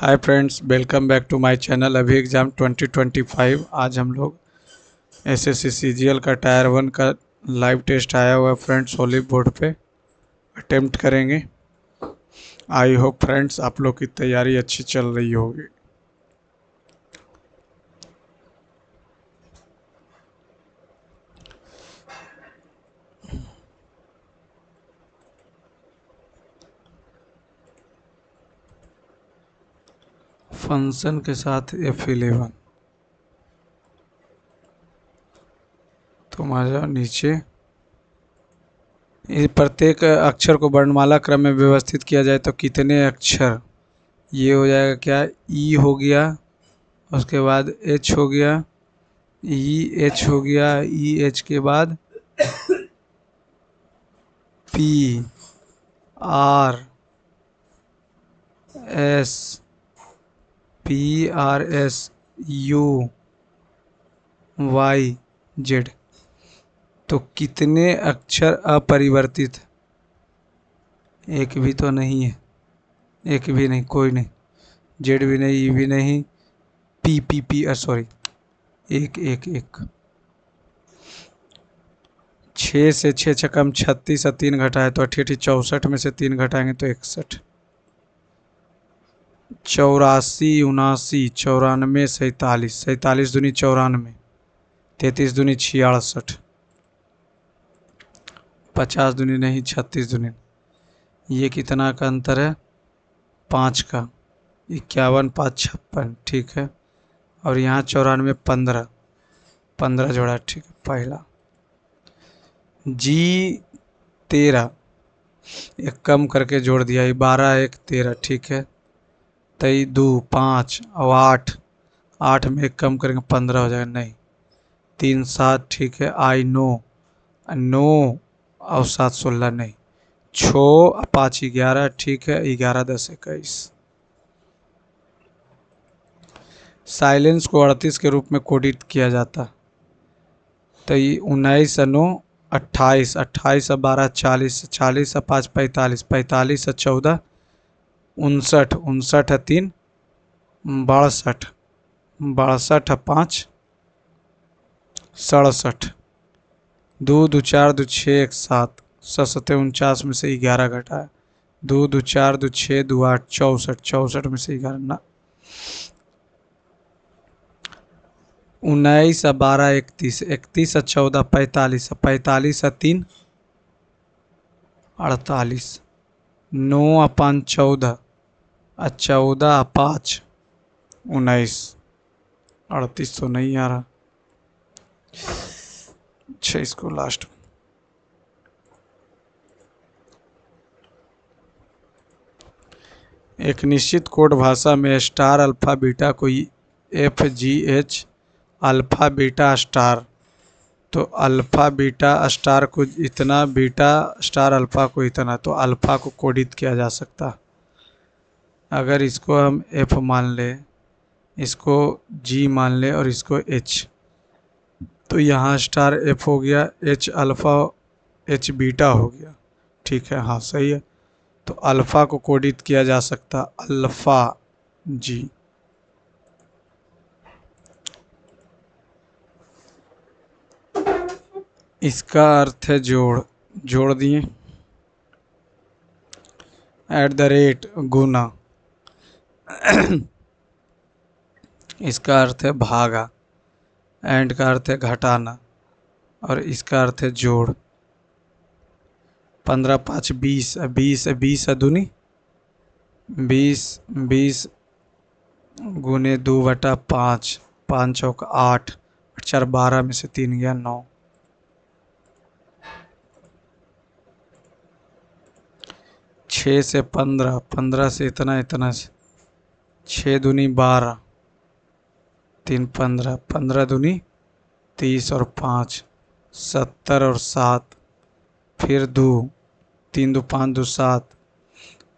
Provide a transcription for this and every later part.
Hi friends, welcome back to my channel. अभी exam 2025। आज हम लोग एसएससी सीजीएल का टायर 1 का लाइव टेस्ट आया हुआ है फ्रेंड्स, सॉलिड बोर्ड पे अटेम्प्ट करेंगे। आई होप फ्रेंड्स आप लोग की तैयारी अच्छी चल रही होगी। फंक्शन के साथ F11 तुम आ जाओ नीचे। प्रत्येक अक्षर को वर्णमाला क्रम में व्यवस्थित किया जाए तो कितने अक्षर? ये हो जाएगा क्या, ई हो गया, उसके बाद एच हो गया, ई एच हो गया, ई एच के बाद P R S, P R S U Y Z. तो कितने अक्षर अपरिवर्तित? एक भी तो नहीं है, एक भी नहीं, कोई नहीं, जेड भी नहीं, ई भी नहीं, पी पी पी सॉरी, एक एक एक। 6 से 6 छकम 36 और 3 घटाए तो 88, 64 में से 3 घटाएंगे तो 61, 84, 79, 94, 47, 47 दूनी 94, 33 दूनी 66, 50 दूनी नहीं 36 दूनी। ये कितना का अंतर है? 5 का। 51 5 56, ठीक है। और यहाँ 94 15, 15 जोड़ा, ठीक है। पहला जी 13, एक कम करके जोड़ दिया, ये 12 1 13, ठीक है। 23 2 5 और 8, 8 में एक कम करेंगे 15 हो जाएगा, नहीं। 3 7, ठीक है। आई 9, 9 और 7 16, नहीं। 6 और 5 11, ठीक है। 11 10 21। साइलेंस को 38 के रूप में कोडित किया जाता। तो ये 19 और 9 28, 28 और 12 40, 40 और 5 45, 45 और 14 59, 59 और 3 62, 62 और 5 67, 2 2 4 2 6 1 7, 7 49 में से 11 घटाया, 2 2 4 2 6 2 8 64, 64 में से 11 ना, 19 और 12 31, 31 और 14 45, 45 और 3 48, 9 और 5 14 और 14 और 5 19, 38 तो नहीं आ रहा। अच्छा, इसको लास्ट एक निश्चित कोड भाषा में स्टार अल्फा बीटा को F G H alpha beta star, तो अल्फा बीटा स्टार को इतना, बीटा स्टार अल्फा को इतना, तो अल्फा को कोडित किया जा सकता। अगर इसको हम एफ मान ले, इसको जी मान ले और इसको एच, तो यहाँ स्टार एफ हो गया, एच अल्फा, एच बीटा हो गया, ठीक है। हाँ सही है। तो अल्फा को कोडित किया जा सकता अल्फा जी। इसका अर्थ है जोड़, जोड़ दिए। एट द रेट गुना, इसका अर्थ है भागा। एंड का अर्थ है घटाना और इसका अर्थ है जोड़। 15 5 20, 20 20 दूनी 20, 20 गुने 2/5, 5 चौक 8, 4 12 में से 3 गया 9, 6 से 15, 15 से इतना, इतना से 6 दूनी 12, 3 15, 15 दूनी 30 और 5 70 और 7, फिर 2 3 2 5 2 7,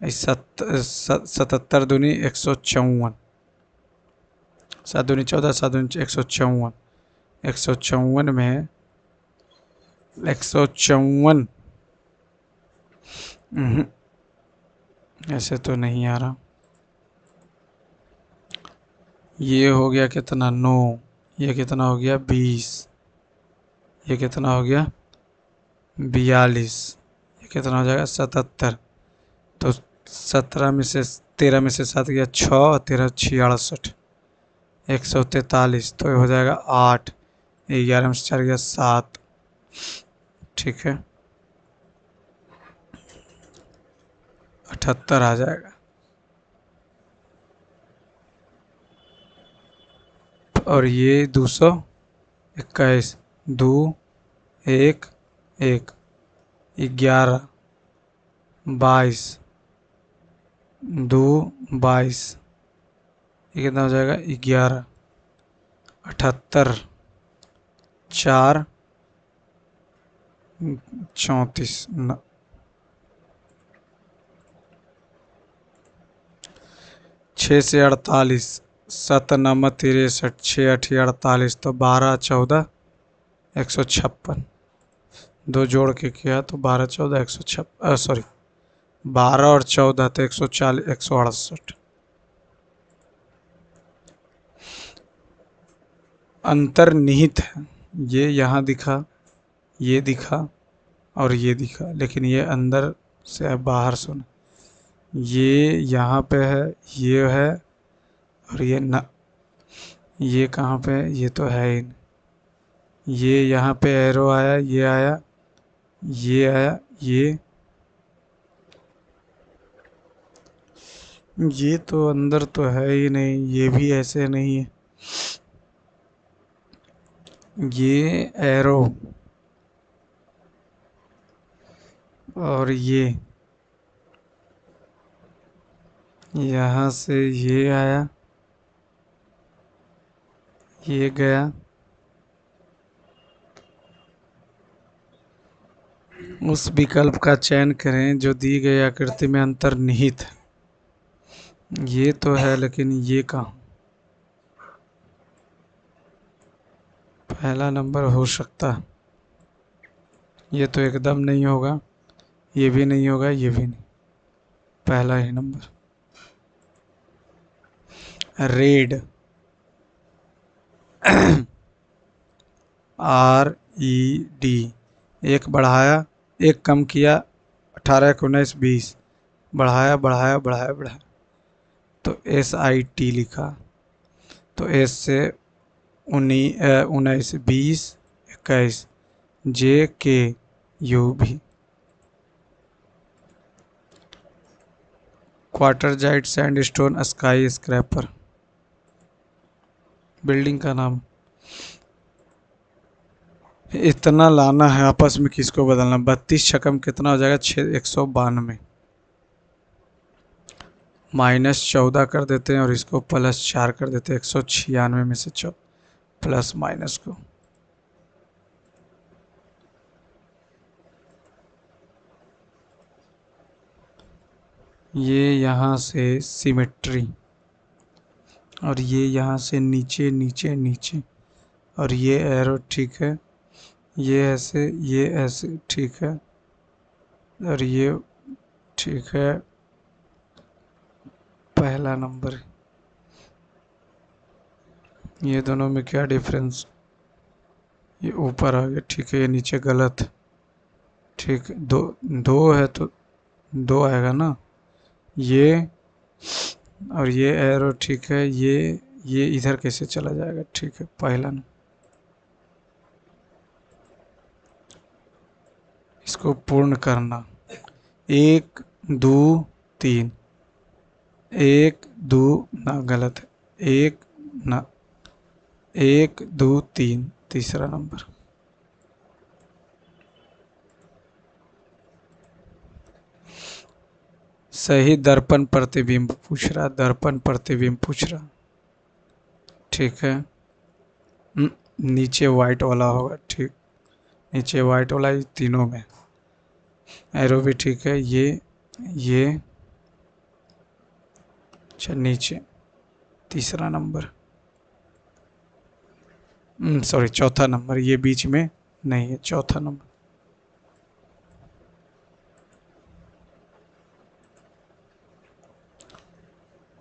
77 दूनी 154, 7 दूनी 14, 7 दूनी 154, 154 में 154, ऐसे तो नहीं आ रहा। ये हो गया कितना 9, ये कितना हो गया 20, ये कितना हो गया 42, ये कितना हो जाएगा 77। तो 17 में से 13 में से 7 गया 6 और 13 66, 143। तो ये हो जाएगा 8, 11 में से 4 गया 7। ठीक है, 78 आ जाएगा। और ये 221, 2 1 1, 11, 22, 2 22, ये कितना हो जाएगा 11, 78, 4 34, 6 से 48, 7 9 63, 6 8 48, तो 12 14 156। दो जोड़ के किया तो 12 14 156, सॉरी 12 और 14 तो 140 168। अंतर्निहित है, ये यहाँ दिखा, ये दिखा और ये दिखा, लेकिन ये अंदर से है बाहर सुना। ये यहाँ पे है, ये है, और ये न, ये कहाँ पे है, ये तो है ही नहीं। ये यहाँ पे एरो आया, ये आया, ये आया, ये तो अंदर तो है ही नहीं, ये भी ऐसे नहीं है। ये एरो और ये यहाँ से ये आया, ये गया, उस विकल्प का चयन करें जो दी गई आकृति में अंतर्निहित है। ये तो है, लेकिन ये कहाँ। पहला नंबर हो सकता है, ये तो एकदम नहीं होगा, ये भी नहीं होगा, ये भी नहीं, पहला ही नंबर। रेड, RED, एक बढ़ाया, एक कम किया, 18 19 20, बढ़ाया बढ़ाया बढ़ाया बढ़ाया, तो SIT लिखा। तो S से 19 20 21, JKUB। Quartzite sandstone skyscraper, building का नाम। इतना लाना है आपस में, किसको बदलना। 32 छकम कितना हो जाएगा 192, -14 कर देते हैं और इसको +4 कर देते हैं, 196 में से प्लस माइनस को। ये यहाँ से सिमेट्री, और ये यहाँ से नीचे नीचे नीचे, और ये एरो ठीक है, ये ऐसे ठीक है, और ये ठीक है, पहला नंबर। ये दोनों में क्या डिफरेंस, ये ऊपर आ गया ठीक है, ये नीचे गलत। ठीक है, दो दो है तो दो आएगा ना, ये और ये एरो ठीक है, ये इधर कैसे चला जाएगा। ठीक है, पहला ना, इसको पूर्ण करना। 1 2 3, 1 2 ना, गलत है, 1 ना, 1 2 3, तीसरा नंबर। सही दर्पण प्रतिबिंब पूछ रहा, दर्पण प्रतिबिंब पूछ रहा। ठीक है, नीचे वाइट वाला होगा। ठीक, नीचे वाइट वाला, ये तीनों में एरो भी ठीक है। ये अच्छा, नीचे तीसरा नंबर, सॉरी चौथा नंबर, ये बीच में नहीं है, चौथा नंबर।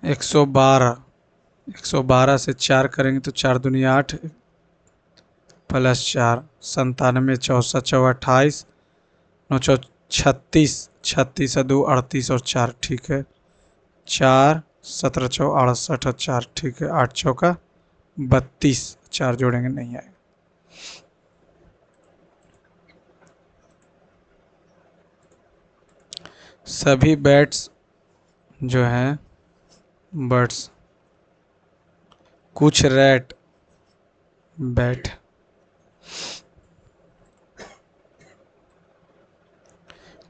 एक 112, 112 से 4 करेंगे तो 4 दूनी 8 प्लस 4 97 64 चौ 28 9 चौ 36 36 2 38 और 4 ठीक है 4 17 चौ 68 और 4 ठीक है 8 चौका 32 4 जोड़ेंगे नहीं आएगा। सभी बैट्स जो हैं बर्ड्स कुछ रैट बैट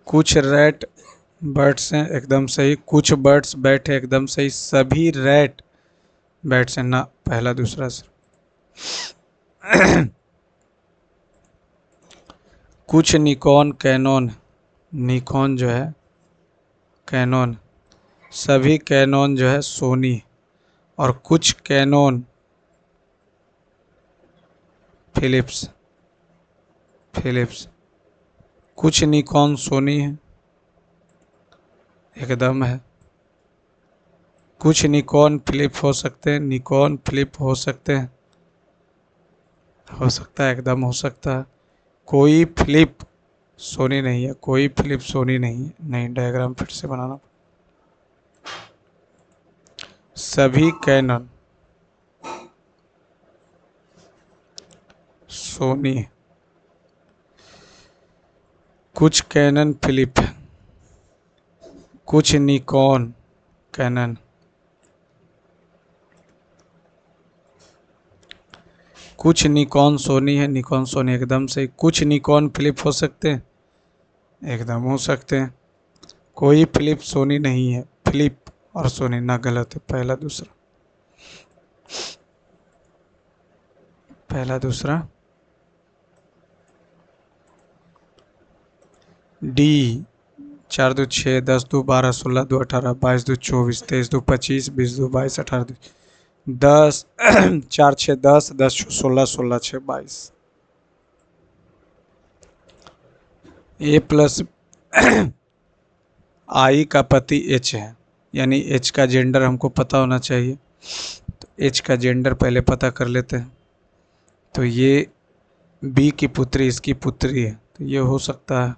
कुछ रैट बर्ड्स हैं एकदम सही, कुछ बर्ड्स बैट है एकदम सही, सभी रैट बैट्स हैं ना पहला दूसरा सर। कुछ निकॉन कैनोन, निकॉन जो है कैनोन, सभी कैनोन जो है सोनी, और कुछ कैनोन फिलिप्स फिलिप्स, कुछ निकॉन सोनी है एकदम है, कुछ निकॉन फिलिप हो सकते हैं, निकॉन फिलिप हो सकते हैं, हो सकता है एकदम हो सकता है, कोई फिलिप सोनी नहीं है, कोई फिलिप सोनी नहीं है, नहीं डायग्राम फिर से बनाना। सभी कैनन सोनी, कुछ कैनन फिलिप, कुछ निकॉन कैनन, कुछ निकॉन सोनी है, निकॉन सोनी एकदम से, कुछ निकॉन फिलिप हो सकते हैं एकदम हो सकते हैं, कोई फिलिप सोनी नहीं है, फिलिप और सोनी ना गलत है, पहला दूसरा पहला दूसरा। डी 4 2 6 10 2 12 16 2 18 22 2 24 23 2 25 20 2 22 18 10 4 6 10 10 16 16 6 22। ए प्लस आई का पति एच है, यानी एच का जेंडर हमको पता होना चाहिए, तो एच का जेंडर पहले पता कर लेते हैं। तो ये बी की पुत्री इसकी पुत्री है, तो ये हो सकता है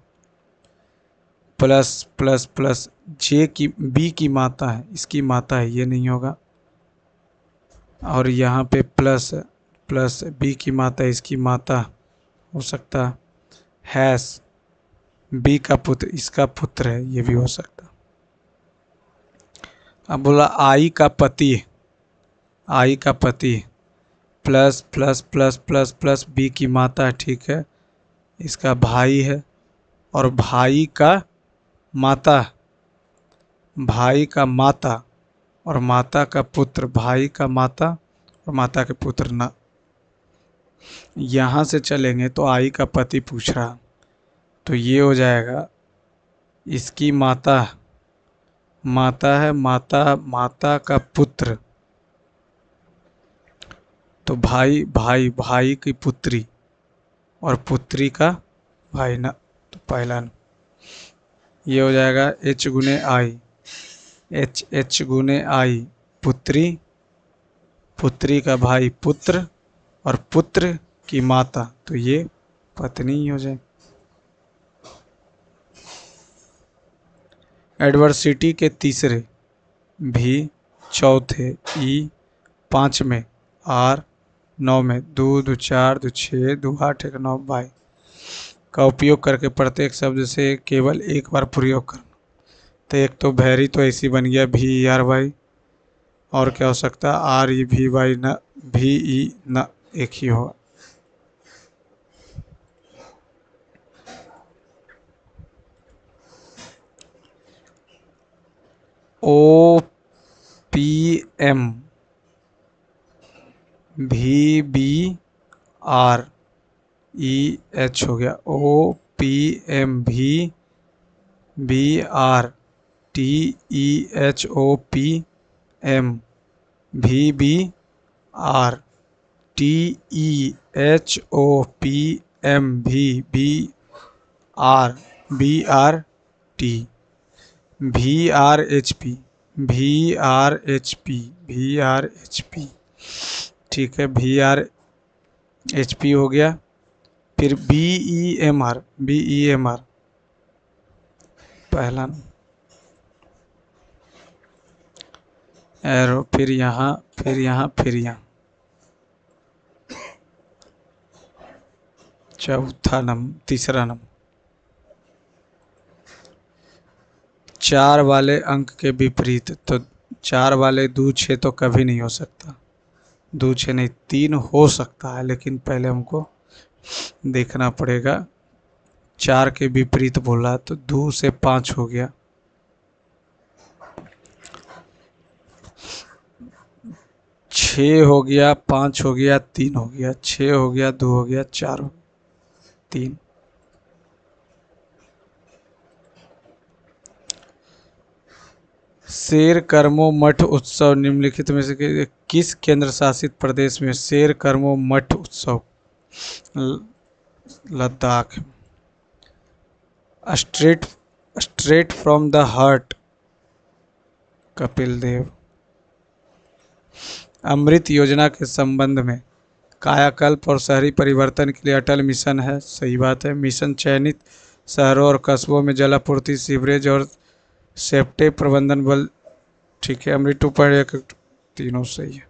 प्लस प्लस प्लस जे की बी की माता है इसकी माता है, ये नहीं होगा, और यहाँ पे प्लस प्लस बी की माता इसकी माता हो सकता हैस बी का पुत्र इसका पुत्र है, ये भी हो सकता। अब बोला आई का पति, आई का पति plus plus plus plus plus B की माता ठीक है, इसका भाई है, और भाई का माता, भाई का माता और माता का पुत्र, भाई का माता और माता के पुत्र ना। यहाँ से चलेंगे तो आई का पति पूछ रहा, तो ये हो जाएगा इसकी माता, माता है माता, माता का पुत्र, तो भाई भाई भाई की पुत्री और पुत्री का भाई ना, तो पहला ना। ये हो जाएगा एच गुने आई, एच एच गुने आई पुत्री, पुत्री का भाई पुत्र और पुत्र की माता, तो ये पत्नी ही हो जाए। एडवर्सिटी के तीसरे भी चौथे ई 5 में आर 9 में 2 2 4 2 6 2 8 1 9 बाई का उपयोग करके प्रत्येक शब्द से केवल एक बार प्रयोग करना। तो एक तो भैरी तो ऐसी बन गया भी आर वाई, और क्या हो सकता है आर ई भी वाई न भी ई न एक ही होगा। ओ पी एम भी बी आर ई एच हो गया, ओ पी एम भी B R T E H O P M भी B R T E H O P M भी B R T V R H P VRHP, VRHP, ठीक है, VRHP हो गया। फिर BEMR, BEMR पहला arrow, फिर यहाँ, फिर यहाँ, फिर यहाँ, चौथा नंबर, तीसरा नंबर। 4 वाले अंक के विपरीत, तो 4 वाले दो छः तो कभी नहीं हो सकता, दो छः नहीं, 3 हो सकता है, लेकिन पहले हमको देखना पड़ेगा। 4 के विपरीत बोला तो 2 से 5 हो गया, 6 हो गया, 5 हो गया, 3 हो गया, 6 हो गया, 2 हो गया, 4 हो, 3। शेर कर्मो मठ उत्सव निम्नलिखित में से किस केंद्र शासित प्रदेश में शेर कर्मो मठ उत्सव? Ladakh. Straight from the heart, Kapil Dev. Amrit Yojana के संबंध में कायाकल्प और शहरी परिवर्तन के लिए अटल मिशन है, सही बात है। मिशन चयनित शहरों और कस्बों में जलापूर्ति, सीवरेज और सेप्टे प्रबंधन बल, ठीक है। अमृत 2.1 तीनों सही है।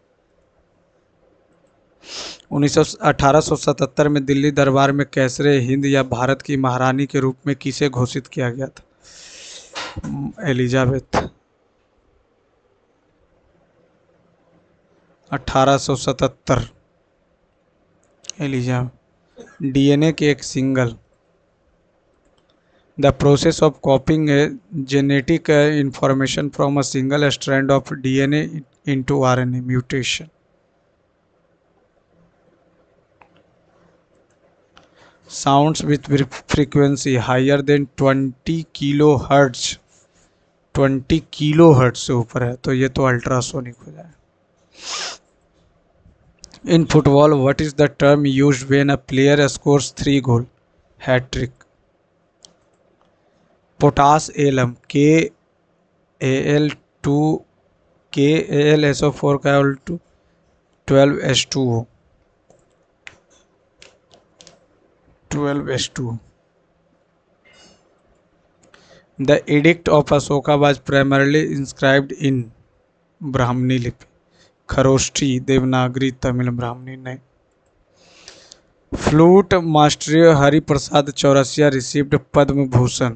1877 में दिल्ली दरबार में कैसरे हिंद या भारत की महारानी के रूप में किसे घोषित किया गया था? एलिजाबेथ। 1877 एलिजाबेथ। डीएनए के एक single, the process of copying genetic information from a single strand of DNA into RNA, mutation. Sounds with frequency higher than 20 kilo hertz, 20 kilo hertz से ऊपर है तो ये तो अल्ट्रासोनिक हो जाए। In football what is the term used when a player scores 3 goal? Hat trick. Potash alum, KAl2 KAlSO4 का 12H2O, 12H2O। The Edict of Ashoka was primarily inscribed in ब्राह्मणी लिपि, खरोष्ठी, देवनागरी, तमिल, ब्राह्मणी नहीं। Flute master Hariprasad Chaurasia received Padma Bhushan.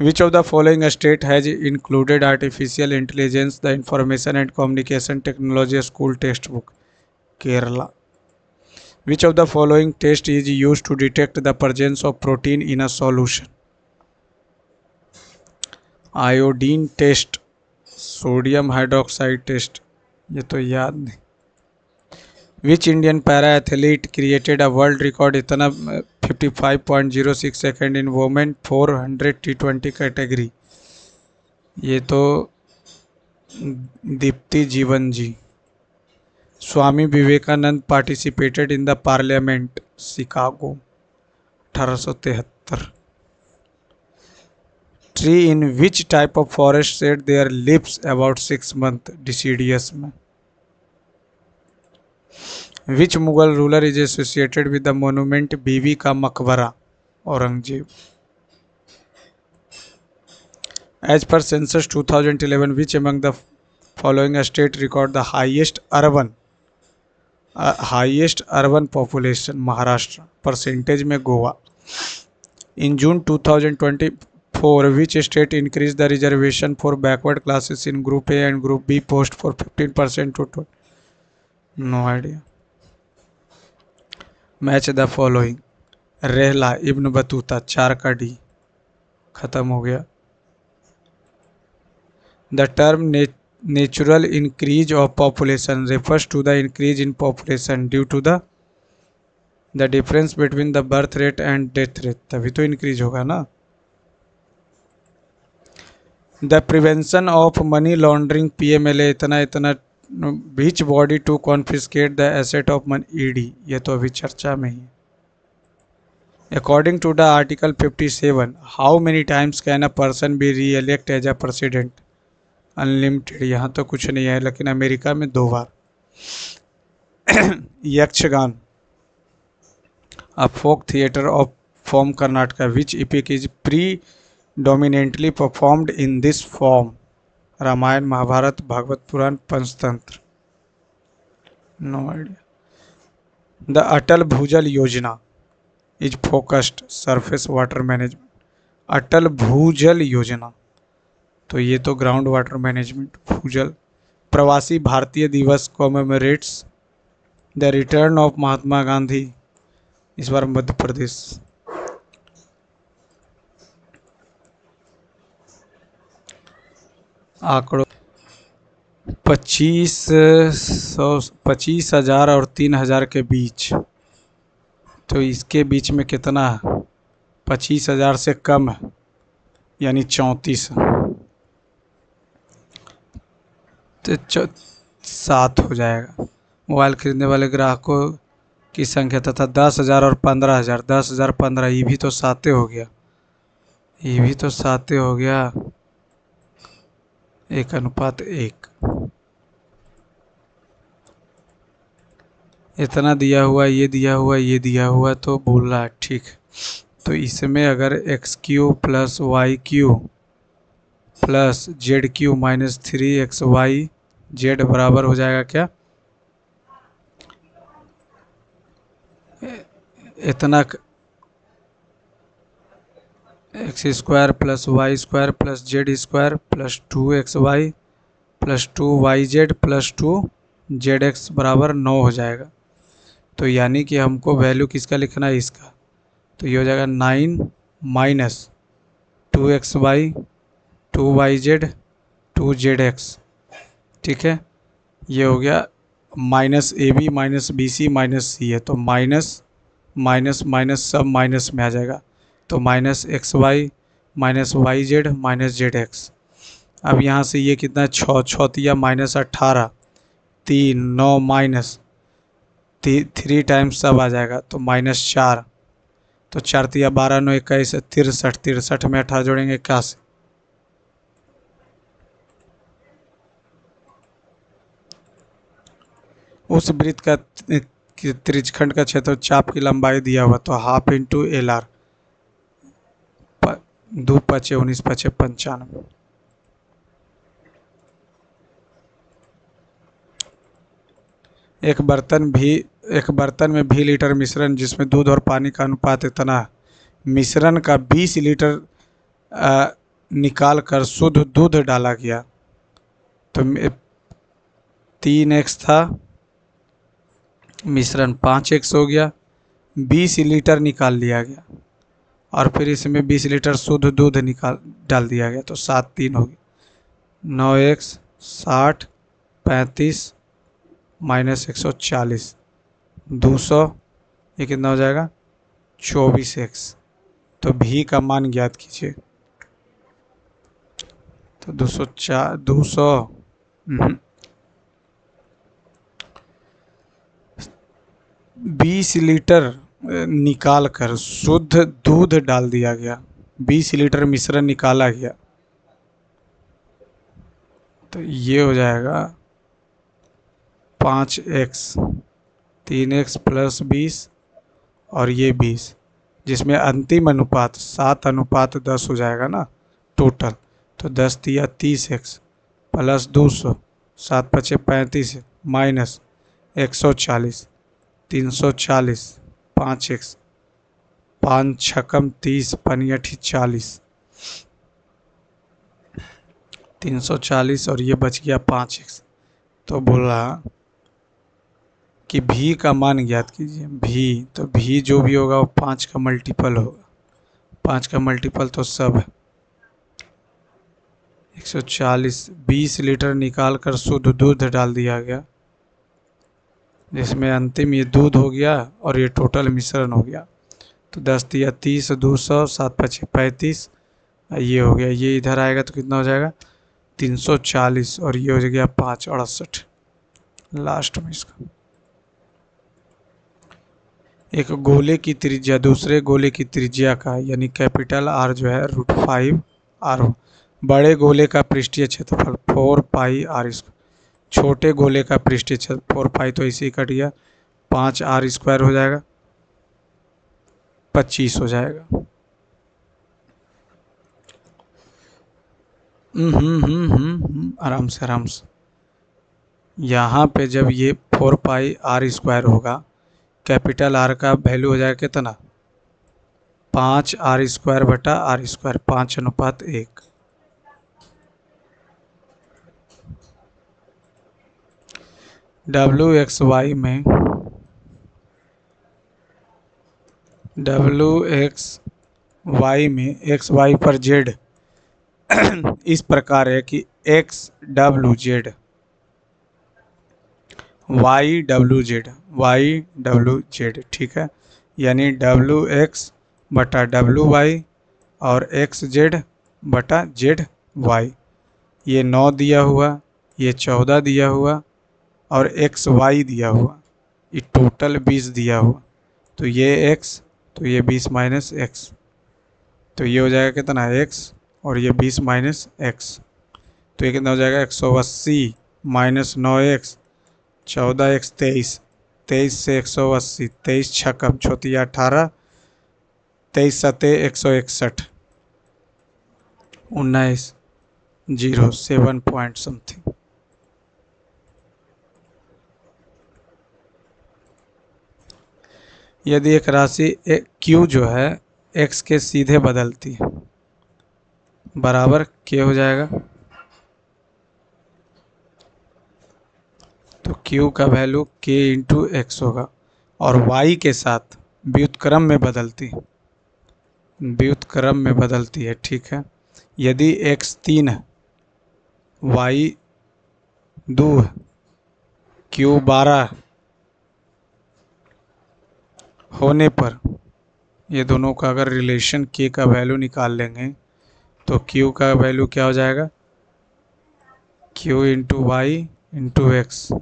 Which of the following state has included artificial intelligence, the information and communication technology school textbook? Kerala. Which of the following test is used to detect the presence of protein in a solution? Iodine test, sodium hydroxide test, ये तो याद नहीं। Which Indian para athlete created a world record इतना 55.06 second in women 400 T20 category? ये तो Deepti Jeevan ji. Swami Vivekananda participated in the parliament, Chicago, 1873। Tree in which type of forest said there lives about 6 months? Deciduous में। Which Mughal ruler is associated with the monument Bibi Ka Maqbara? Aurangzeb. As per census 2011 which among the following state record the highest urban population? Maharashtra. Percentage में Goa. In June 2024 which state increase the reservation for backward classes in group A and group B post for 15% to 20? No idea. Match the following. Rihla, Ibn Battuta, 4 का D, खत्म हो गया। The term natural increase of population refers to the increase in population due to the difference between the birth rate and death rate, तभी तो increase होगा ना। The prevention of money laundering PMLA इतना इतना which body to confiscate the asset of money? ED, ये तो अभी चर्चा में ही है। According to the Article 57, how many times can a person be re-elect as a president? Unlimited. यहाँ तो कुछ नहीं है, लेकिन अमेरिका में 2 बार। Yakshagana, a folk theatre of from Karnataka, which epic is predominantly performed in this form? Ramayana, Mahabharata, Bhagavata Purana, Panchatantra. No idea. The Atal Bhujal Yojana is focused surface water management. Atal Bhujal Yojana, तो ये तो ग्राउंड वाटर मैनेजमेंट। भूजल। प्रवासी भारतीय दिवस कॉमेमोरेट्स the return of Mahatma Gandhi, इस बार मध्य प्रदेश। आंकड़ों 25,000 और 3,000 के बीच, तो इसके बीच में कितना है? 25,000 से कम है, यानी 34, तो 7 हो जाएगा। मोबाइल खरीदने वाले ग्राहकों की संख्या तथा 10,000 और 15,000, 10,000 15, ये भी तो 7 हो गया, ये भी तो 7 हो गया, 1:1। इतना दिया हुआ, ये दिया हुआ, ये दिया हुआ, तो बोल रहा है ठीक। तो इसमें अगर XQ plus YQ plus ZQ minus 3XYZ बराबर हो जाएगा क्या? इतना x² plus y² plus z² plus 2xy plus 2yz plus 2zx बराबर 9 हो जाएगा। तो यानी कि हमको वैल्यू किसका लिखना है? इसका। तो ये हो जाएगा 9 माइनस 2xy 2yz 2zx, ठीक है। ये हो गया minus AB minus BC minus C है, तो माइनस माइनस माइनस सब माइनस में आ जाएगा, तो minus XY minus YZ minus ZX। अब यहाँ से ये कितना है? 6 6 माइनस 18, 3 9 माइनस 3 टाइम्स सब आ जाएगा, तो -4, तो 4 तिया 12 9 21 63, 63 में 18 जोड़ेंगे 81। उस वृत्त का त्रिज्यखंड का क्षेत्र चाप की लंबाई दिया हुआ, तो हाफ इंटू LR, 2 5 19 5 95। एक बर्तन में 20 लीटर मिश्रण जिसमें दूध और पानी का अनुपात इतना, मिश्रण का 20 लीटर निकाल कर शुद्ध दूध डाला गया, तो 3x था, मिश्रण 5x हो गया, 20 लीटर निकाल लिया गया, और फिर इसमें 20 लीटर शुद्ध दूध डाल दिया गया, तो 7 3 हो गया, 9x 60 35 माइनस 140 200, ये कितना हो जाएगा? 24x। तो भी का मान ज्ञात कीजिए। तो 20 लीटर निकाल कर शुद्ध दूध डाल दिया गया, 20 लीटर मिश्रण निकाला गया, तो ये हो जाएगा 5x 3x प्लस 20 और ये 20, जिसमें अंतिम अनुपात 7:10 हो जाएगा ना टोटल, तो 10 तिया 30x प्लस 200, 7 5 35 माइनस 140 340 5x 5 छकम 30 5 40 340 और ये बच गया 5x। तो बोल रहा कि भी का मान ज्ञात कीजिए। भी, तो भी जो भी होगा वो 5 का मल्टीपल होगा, 5 का मल्टीपल तो सब है 140। 20 लीटर निकाल कर शुद्ध दूध डाल दिया गया, जिसमें अंतिम ये दूध हो गया और ये टोटल मिश्रण हो गया, तो 10 तिया 30 200 7 5 35, ये हो गया, ये इधर आएगा तो कितना हो जाएगा? 340 और ये हो गया 5 68 लास्ट में इसका। एक गोले की त्रिज्या दूसरे गोले की त्रिज्या का यानी कैपिटल आर जो है √5 r हो। बड़े गोले का पृष्ठीय क्षेत्रफल 4 पाई r²। छोटे गोले का पृष्ठीय क्षेत्र 4 पाई तो इसी कट गया, 5r² हो जाएगा, 25 हो जाएगा। आराम से आराम से। यहाँ पे जब ये 4 पाई r² होगा, कैपिटल आर का वैल्यू हो जाएगा कितना, 5r² बटा r², 5:1। WXY में XY पर Z इस प्रकार है कि XWZ YWZ, ठीक है। यानी WX बटा WY और XZ बटा ZY। ये 9 दिया हुआ, ये 14 दिया हुआ और XY दिया हुआ, ये टोटल 20 दिया हुआ। तो ये X, तो ये 20 माइनस X, तो ये हो जाएगा कितना X और ये 20 माइनस X, तो ये कितना हो जाएगा 180 माइनस 9X, 14X 23, 23 से 180, 23 छक्का छोतिया 18, 23 सते 161, 19 0 7 पॉइंट समथिंग। यदि एक राशि Q जो है X के सीधे बदलती है, बराबर K हो जाएगा। तो Q का वैल्यू K इंटू X होगा और Y के साथ व्युत्क्रम में बदलती है, ठीक है। यदि X 3 है, Y 2 है, Q 12 होने पर ये दोनों का अगर रिलेशन K का वैल्यू निकाल लेंगे तो Q का वैल्यू क्या हो जाएगा, Q into Y into X,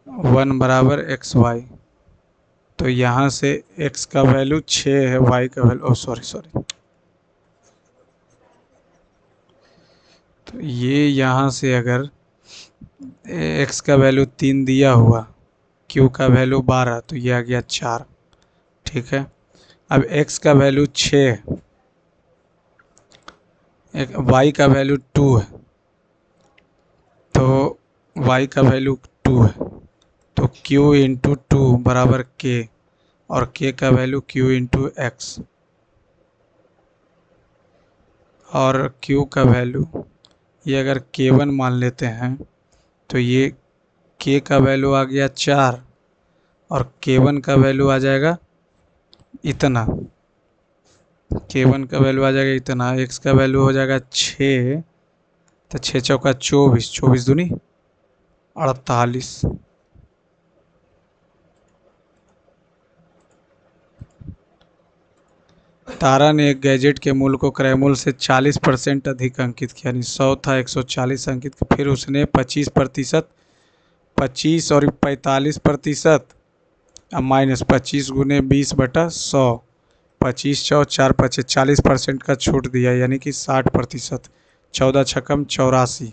1 बराबर XY। तो यहाँ से X का वैल्यू 6 है, Y का वैल्यू सॉरी तो ये यहाँ से अगर X का वैल्यू 3 दिया हुआ, Q का वैल्यू 12, तो ये आ गया 4, ठीक है। अब X का वैल्यू 6 है, Y का वैल्यू 2 है, तो Y का वैल्यू 2 है, तो Q इंटू 2 बराबर K और K का वैल्यू Q इंटू एक्स, और Q का वैल्यू ये अगर K1 मान लेते हैं तो ये K का वैल्यू आ गया 4 और K1 का वैल्यू आ जाएगा इतना, K1 का वैल्यू आ जाएगा इतना, X का वैल्यू हो जाएगा 6, तो 6 चौका 24, 24 दूनी 48। तारा ने एक गैजेट के मूल्य को क्रय मूल्य से 40% अधिक अंकित किया, यानी 100 था 140 अंकित किया। फिर उसने 25%, 25 और 45%, अब माइनस 25 गुने 20/100, 25 चौ 4 5 40% का छूट दिया, यानी कि 60%, 14 छक्कम 84,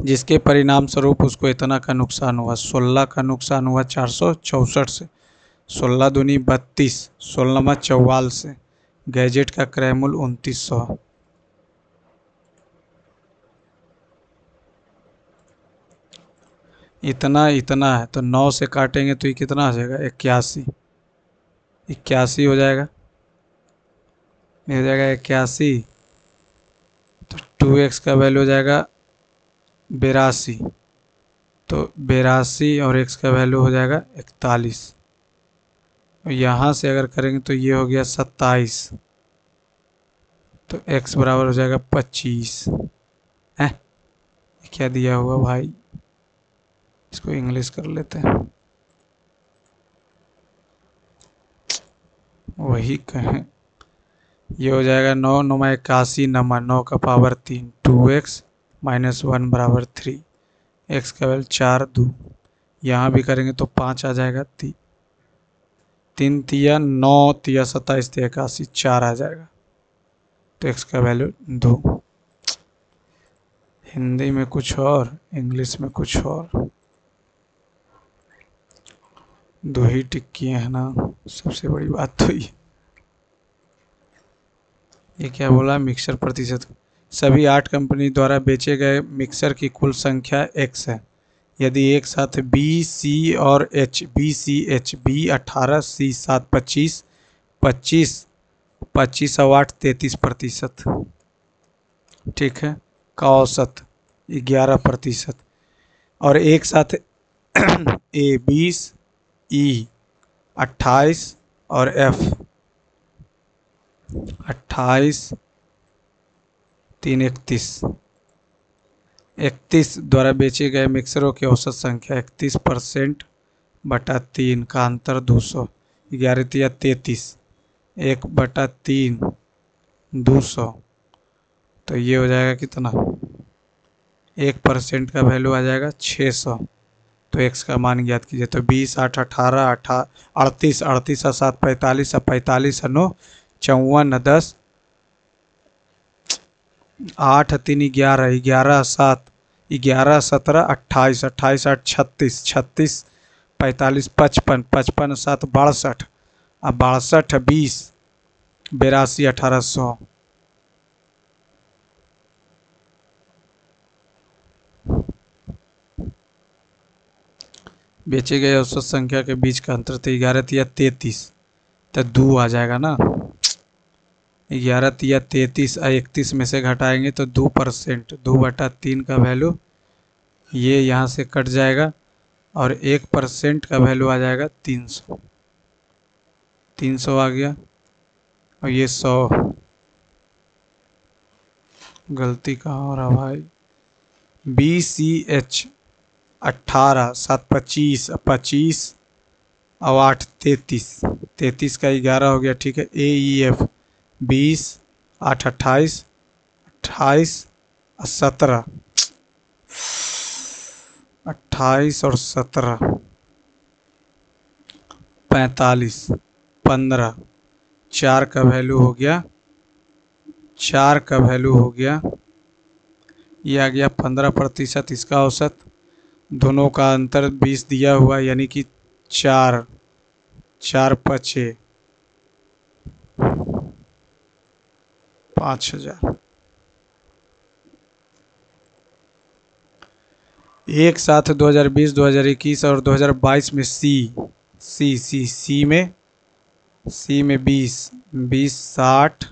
जिसके परिणाम स्वरूप उसको इतना का नुकसान हुआ। 16 का नुकसान हुआ 464 से, 16 दूनी 32, 16 44 से। गैजेट का क्रय मूल्य 2900। इतना है तो 9 से काटेंगे तो ये कितना हो जाएगा, 81, 81 हो जाएगा, ये हो जाएगा 81। तो 2x का वैल्यू हो जाएगा 82, तो 82 और x का वैल्यू हो जाएगा 41। यहाँ से अगर करेंगे तो ये हो गया 27, तो x बराबर हो जाएगा 25 है। क्या दिया हुआ भाई, इसको इंग्लिश कर लेते हैं, वही कहें। ये हो जाएगा 9 9 81, 9 का पावर 3, 2x माइनस 1 बराबर 3, x का वैल्यू 4 2, यहाँ भी करेंगे तो 5 आ जाएगा, 3 तिया 9 तिया 27 तिया 81, 4 आ जाएगा। तो x का वैल्यू 2। हिंदी में कुछ और, इंग्लिश में कुछ और। 2 ही टिक किए हैं ना, सबसे बड़ी बात तो ये क्या बोला, मिक्सर प्रतिशत। सभी 8 कंपनी द्वारा बेचे गए मिक्सर की कुल संख्या x है यदि एक साथ B, C और H, B, C, H, B 18, C 7 25, 25, 25 और 8 33%, ठीक है, का औसत 11%। और एक साथ A 20, E 28 और F 28, 3 31 द्वारा बेचे गए मिक्सरों की औसत संख्या 31% बटा 3 का अंतर 200, 11 तिया 33, 1/3 200, तो ये हो जाएगा कितना, 1% का वैल्यू आ जाएगा 600। तो x का मान ज्ञात कीजिए। तो 20 8 18 38, 38 और 7 45, 45 और 9 54, 10 8 3 11, 11 7 11 17 28, 28 8 36, 36 45 55, 55 7 62 और 62 20 82 1800। बेचे गए औसत संख्या के बीच का अंतर तो 11 तिया 33, तो 2 आ जाएगा ना। 11 तिया 33 और 31 में से घटाएंगे तो 2%, 2/3 का वैल्यू ये यहाँ से कट जाएगा और 1% का वैल्यू आ जाएगा 300, 300 आ गया। और ये 100, गलती कहाँ हो रहा भाई, BCH 18 7 25, 25 और 8 33, 33 का 11 हो गया, ठीक है। AEF 20 8 28, 28 और 17, 28 और 17 45, 15, 4 का वैल्यू हो गया, 4 का वैल्यू हो गया, ये आ गया 15%। इसका औसत, दोनों का अंतर 20 दिया हुआ, यानी कि 4 4 5 5000। एक साथ 2020, 2021 और 2022 में सी में 20 20 60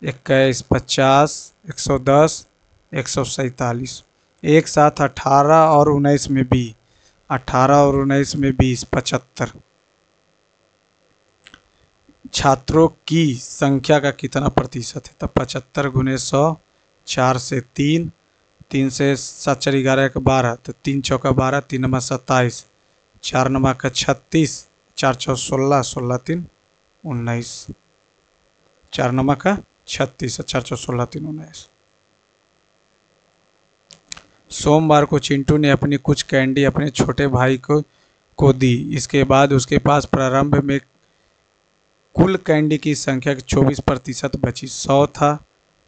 21 50 110 147। एक साथ 18 और 19 में 20, 18 और 19 में 20 75। छात्रों की संख्या का कितना प्रतिशत है, तब 75 × 100, 4 से 3, 3 से 7 4 11 का 12, तो 3 चौका 12, 3 नमा 27, 4 नमा का 36, 4 चौ 16, 16 3 19, 4 नमा का 36, 4 चौ 16 3 19। सोमवार को चिंटू ने अपनी कुछ कैंडी अपने छोटे भाई को दी। इसके बाद उसके पास प्रारंभ में कुल कैंडी की संख्या 24% बची। 100 था,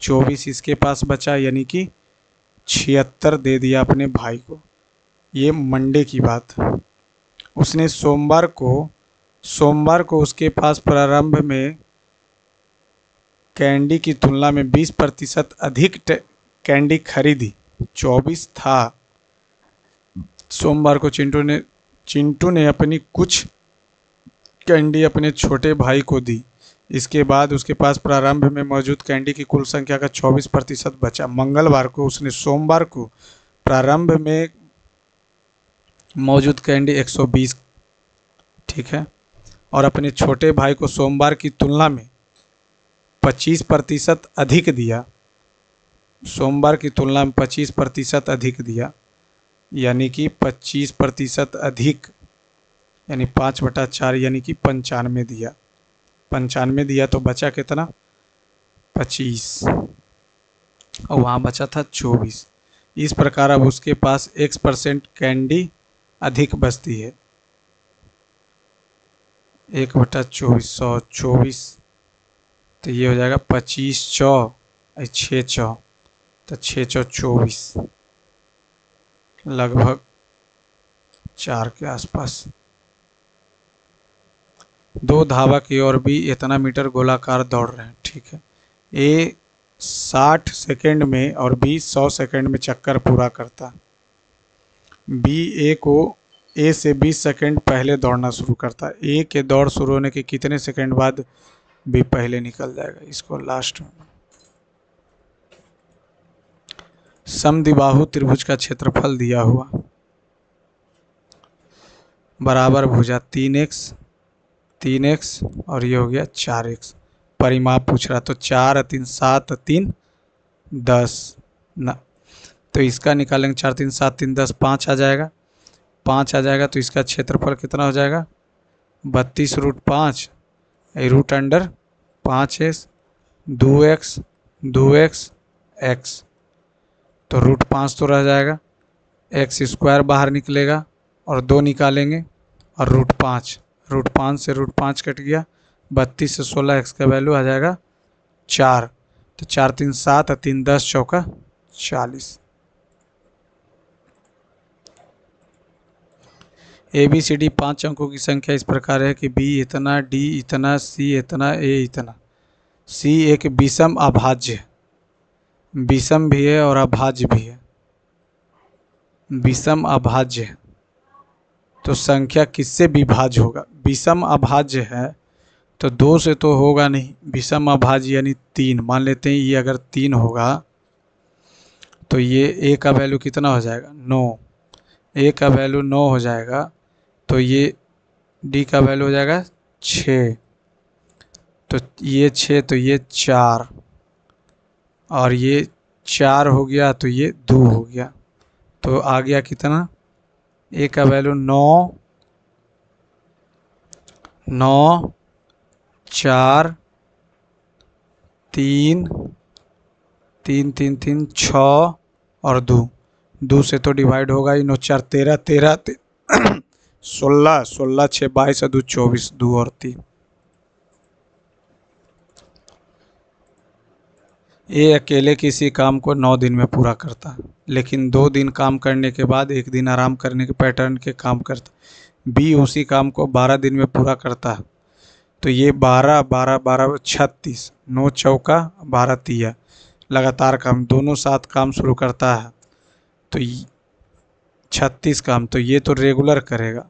24 इसके पास बचा, यानी कि 76 दे दिया अपने भाई को। ये मंडे की बात है। उसने सोमवार को उसके पास प्रारंभ में कैंडी की तुलना में 20% अधिक कैंडी खरीदी। 24 था। सोमवार को चिंटू ने अपनी कुछ कैंडी अपने छोटे भाई को दी। इसके बाद उसके पास प्रारंभ में मौजूद कैंडी की कुल संख्या का 24% बचा। मंगलवार को उसने सोमवार को प्रारंभ में मौजूद कैंडी 120, ठीक है, और अपने छोटे भाई को सोमवार की तुलना में 25% अधिक दिया। सोमवार की तुलना में 25% अधिक दिया, यानी कि 25% अधिक, यानी 5/4, यानी कि 95 दिया। 95 दिया तो बचा कितना, 25, और वहाँ बचा था 24। इस प्रकार अब उसके पास X% कैंडी अधिक बचती है। 1/24, 124, तो ये हो जाएगा 25 चौ 6 चौ, तो 6 चौ 24, लगभग 4 के आसपास। दो धावक की ओर भी इतना मीटर गोलाकार दौड़ रहे हैं, ठीक है। ए 60 सेकंड में और बी 100 सेकंड में चक्कर पूरा करता है। बी ए को ए से 20 सेकंड पहले दौड़ना शुरू करता है। ए के दौड़ शुरू होने के कितने सेकंड बाद बी पहले निकल जाएगा, इसको लास्ट में। समद्विबाहु त्रिभुज का क्षेत्रफल दिया हुआ, बराबर भुजा 3x और ये हो गया 4x। परिमाप पूछ रहा, तो 4 3 7 3 10 न, तो इसका निकालेंगे 4 3 7 3 10, 5 आ जाएगा। 5 आ जाएगा तो इसका क्षेत्रफल कितना हो जाएगा, 32√5 root under 5s 2x 2x x, तो √5 तो रह जाएगा, x स्क्वायर बाहर निकलेगा और 2 निकालेंगे और √5 से √5 कट गया, 32 से 16 x का वैल्यू आ जाएगा 4, तो 4 3 7 3 10 चौका 40। ABCD 5 अंकों की संख्या इस प्रकार है कि B इतना, D इतना, C इतना, A इतना। C एक विषम अभाज्य है, विषम भी है और अभाज्य भी है। विषम अभाज्य है तो संख्या किससे विभाज्य होगा, विषम अभाज्य है तो 2 से तो होगा नहीं, विषम अभाज्य यानी 3। मान लेते हैं ये अगर 3 होगा तो ये A का वैल्यू कितना हो जाएगा, 9। A का वैल्यू 9 हो जाएगा तो ये D का वैल्यू हो जाएगा 6, तो ये 6, तो ये 4 और ये 4 हो गया तो ये 2 हो गया, तो आ गया कितना, A का वैल्यू 9 9 4 3 3 3 3 6 और 2 से तो डिवाइड होगा ही, 9 4 13 13 16 16 6 22 और 2 24, 2 और 3। ए अकेले किसी काम को 9 दिन में पूरा करता है, लेकिन 2 दिन काम करने के बाद 1 दिन आराम करने के पैटर्न के काम करता है। बी उसी काम को 12 दिन में पूरा करता है, तो ये 12 12 12 36, 9 चौका 12 तिया, लगातार काम दोनों साथ काम शुरू करता है तो 36 काम, तो ये तो रेगुलर करेगा।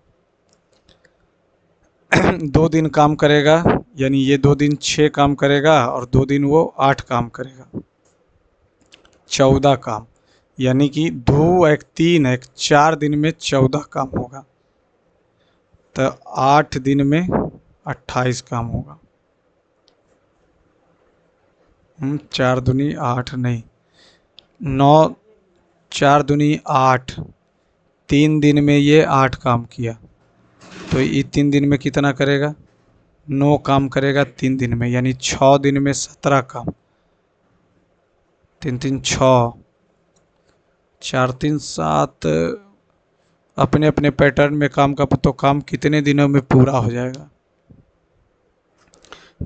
2 दिन काम करेगा यानी ये 2 दिन 6 काम करेगा और 2 दिन वो 8 काम करेगा, 14 काम, यानी कि 2 1 3 1 4 दिन में 14 काम होगा, तो 8 दिन में 28 काम होगा। 4 दूनी 8 नहीं, 9 4 दूनी 8, 3 दिन में ये 8 काम किया, तो ये 3 दिन में कितना करेगा, 9 काम करेगा 3 दिन में, यानी 6 दिन में 17 काम, 3 3 6 4 3 7, अपने अपने पैटर्न में काम का तो काम कितने दिनों में पूरा हो जाएगा।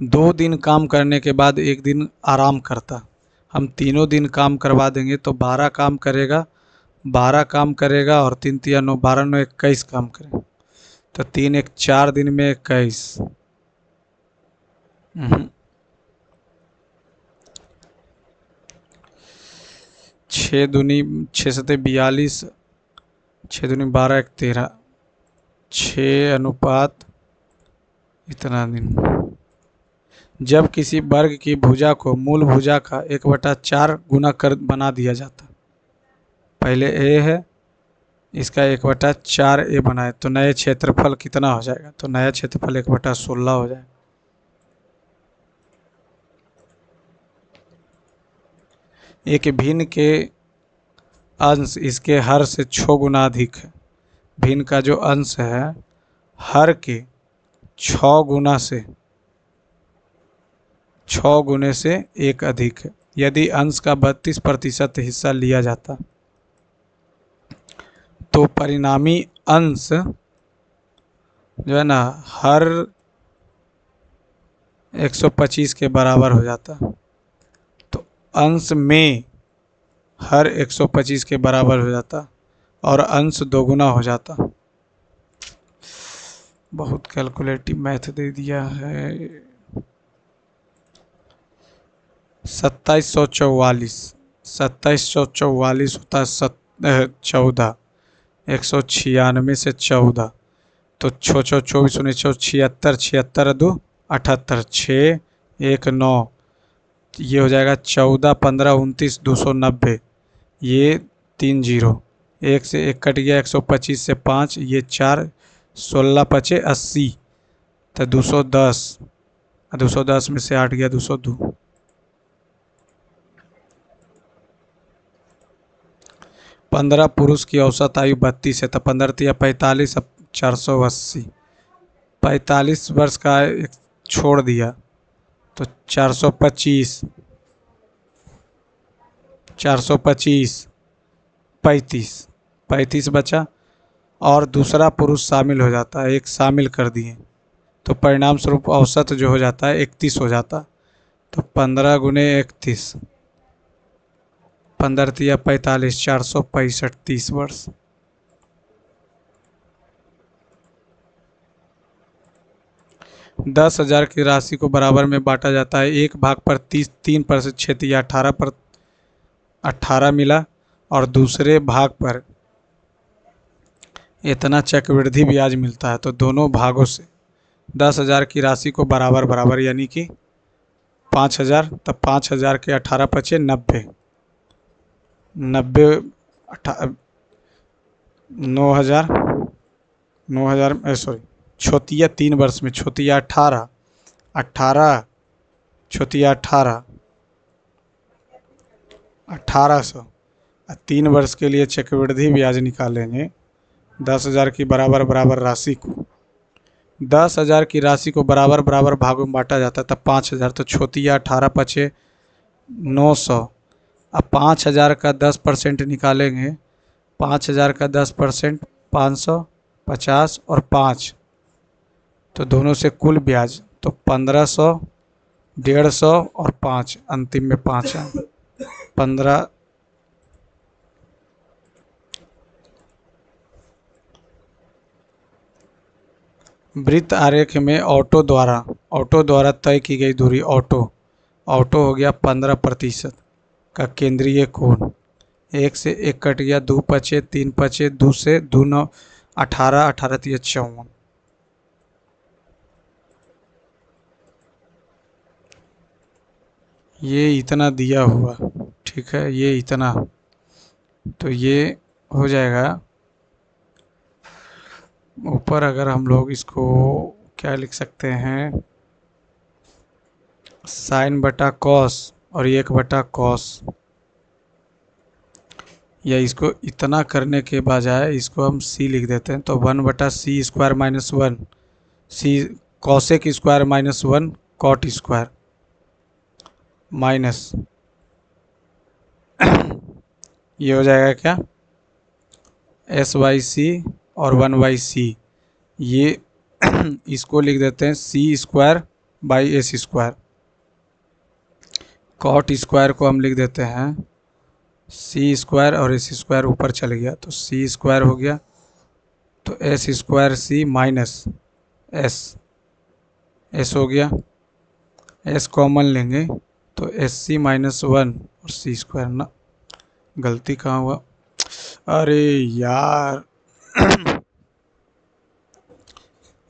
2 दिन काम करने के बाद 1 दिन आराम करता, हम तीनों दिन काम करवा देंगे तो 12 काम करेगा, 12 काम करेगा और 3 3 9 12 9 21 काम करेगा, तो 3 1 4 दिन में 21। 6 दूनी 6 सते 42, 6 दूनी 12 1 13, 6 अनुपात इतना दिन। जब किसी वर्ग की भुजा को मूल भुजा का 1/4 गुना कर बना दिया जाता, पहले ए है इसका 1/4 ए बनाए तो नए क्षेत्रफल कितना हो जाएगा, तो नया क्षेत्रफल 1/16 हो जाएगा। एक भिन्न के अंश इसके हर से 6 गुना अधिक है, भिन्न का जो अंश है हर के 6 गुना से 6 गुने से 1 अधिक है। यदि अंश का 32% हिस्सा लिया जाता तो परिणामी अंश जो है ना हर 125 के बराबर हो जाता। तो अंश में हर 125 के बराबर हो जाता और अंश दोगुना हो जाता। बहुत कैलकुलेटिव मैथ दे दिया है। 2744, 2744 होता है 14, 196 से 14, तो 24 19 76, 76 2 78, 6 1 9, ये हो जाएगा 14 15 29 290, ये 3 जीरो, एक से एक कट गया, 125 से 5, ये 4, 16 पचे 80, तो 210, 210 में से 8 गया 202। 15 पुरुष की औसत आयु 32 है, तो 15 तिया 45, अब 480, 45 वर्ष का एक छोड़ दिया तो 425, 425, 35, 35 बचा और दूसरा पुरुष शामिल हो जाता है, एक शामिल कर दिए तो परिणाम स्वरूप औसत जो हो जाता है 31 हो जाता। तो 15 गुने 31, 15 तिया 45, 465, 30 वर्ष। दस हजार की राशि को बराबर में बांटा जाता है, एक भाग पर 30 3% क्षेत्रीय 18 पर 18 मिला और दूसरे भाग पर इतना चक्रवृद्धि ब्याज मिलता है। तो दोनों भागों से 10,000 की राशि को बराबर बराबर यानी कि 5,000, तब 5,000 के 18 पचे 90, 90 9,000, 9,000 सॉरी छोतिया 3 वर्ष में छोतिया 18, 18 छोतिया 18, 1800, 3 वर्ष के लिए चक्रवृद्धि ब्याज निकालेंगे 10,000 की बराबर बराबर राशि को, 10,000 की राशि को बराबर बराबर भागों में बांटा जाता है, तब 5,000, तो छोतिया 18 पचे 900, अब 5,000 का 10% निकालेंगे, 5,000 का 10% 550 और 5, तो दोनों से कुल ब्याज तो 1500, 150 और 5, अंतिम में 5 है 15। वृत्त आरेख में ऑटो द्वारा तय की गई दूरी ऑटो हो गया 15% का केंद्रीय कोण, एक से एक कट गया, 2 पचे 3 पचे 2 से 2 9, 18 18 3 54, ये इतना दिया हुआ, ठीक है, ये इतना, तो ये हो जाएगा ऊपर। अगर हम लोग इसको क्या लिख सकते हैं, साइन बटा कॉस और 1/cos, या इसको इतना करने के बजाय इसको हम सी लिख देते हैं, तो 1/c² minus 1, C cosec square minus 1 cot square minus ये हो जाएगा क्या, s/c और 1/c, ये इसको लिख देते हैं c² by s², cot square को हम लिख देते हैं c² और s² ऊपर चल गया तो c² हो गया, तो s²c माइनस s हो गया, s कॉमन लेंगे तो sc माइनस 1 और c² ना, गलती कहाँ हुआ, अरे यार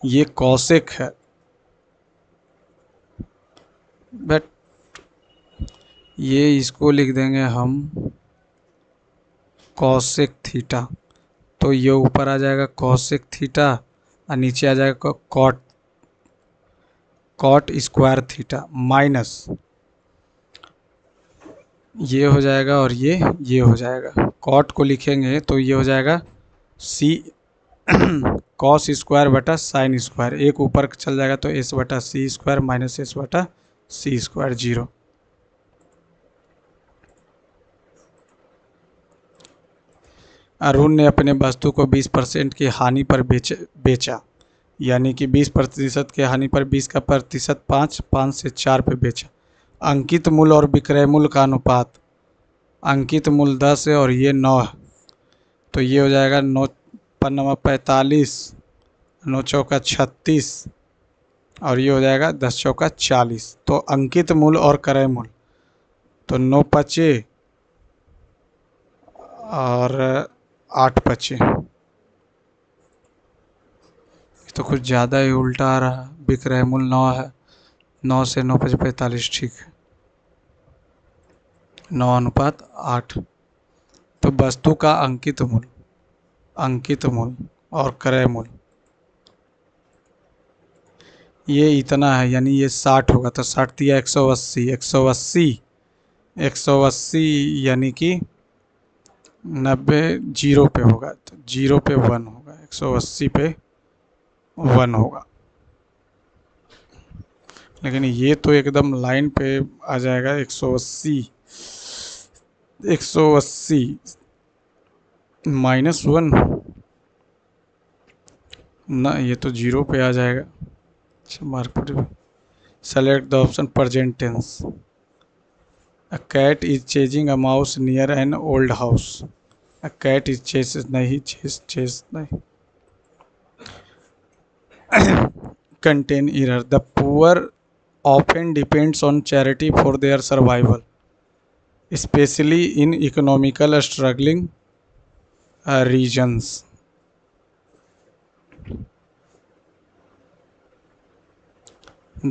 ये कॉसेक है, बट ये इसको लिख देंगे हम कॉसेक थीटा, तो ये ऊपर आ जाएगा कॉसेक थीटा और नीचे आ जाएगा कॉट स्क्वायर थीटा माइनस ये हो जाएगा और ये हो जाएगा, कॉट को लिखेंगे तो ये हो जाएगा सी कॉस स्क्वायर बटा साइन स्क्वायर, एक ऊपर चल जाएगा तो s/c² माइनस s/c², 0। अरुण ने अपने वस्तु को 20% की हानि पर बेचा, यानी कि 20% के हानि पर 20 का प्रतिशत 5, 5 से 4 पे बेचा। अंकित मूल्य और विक्रय मूल्य का अनुपात, अंकित मूल्य 10 है और ये 9 है, तो ये हो जाएगा 9 पन्ना 45, 9 चौका 36 और ये हो जाएगा 10 चौका 40। तो अंकित मूल्य और क्रय मूल्य, तो 9 पचे और 8 पचे, तो कुछ ज़्यादा ही उल्टा आ रहा है। विक्रय मूल्य 9 है, 9 से 9 पचे 45, ठीक है, 9:8। तो वस्तु का अंकित मूल्य, अंकित मूल्य और क्रय मूल्य ये इतना है, यानी ये 60 होगा, तो 60 दिया 180, 180, 180 यानी कि 90 जीरो पे होगा, तो जीरो पे 1 होगा, 180 पे 1 होगा। लेकिन ये तो एकदम लाइन पे आ जाएगा, 180, 180 -1 ना, ये तो जीरो पे आ जाएगा। अच्छा, mark select the option present tense. A cat is chasing a mouse near an old house. A cat is chase नहीं, चेस नहीं। Contain error, the poor often depends on charity for their survival, especially in economical struggling regions.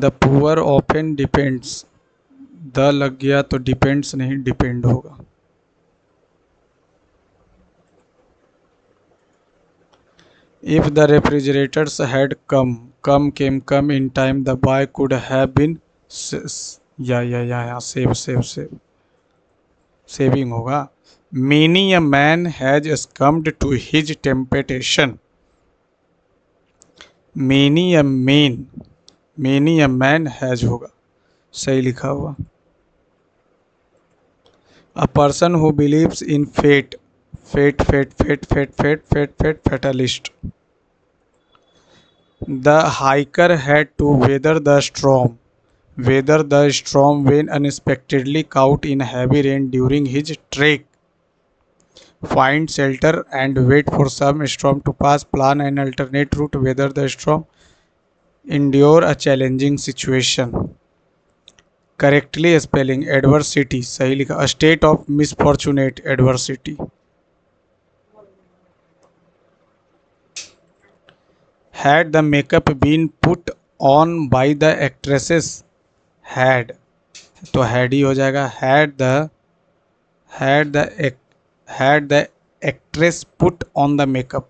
The poor often depends, the लग गया तो depends नहीं, depend होगा। If the refrigerators had come came come in time, the boy could have been saving होगा। Many a man has succumbed to his temptation. Many a man has होगा, सही लिखा हुआ। A person who believes in fate, fatalist. The hiker had to weather the storm when unexpectedly caught in heavy rain during his trek. Find shelter and wait for some storm to pass. Plan an alternate route, weather the storm, endure a challenging situation. Correctly spelling adversity, सही लिखा। A state of misfortunate adversity. Had the makeup been put on by the actresses, had, तो had ही हो जाएगा। had the had the actress put on the makeup.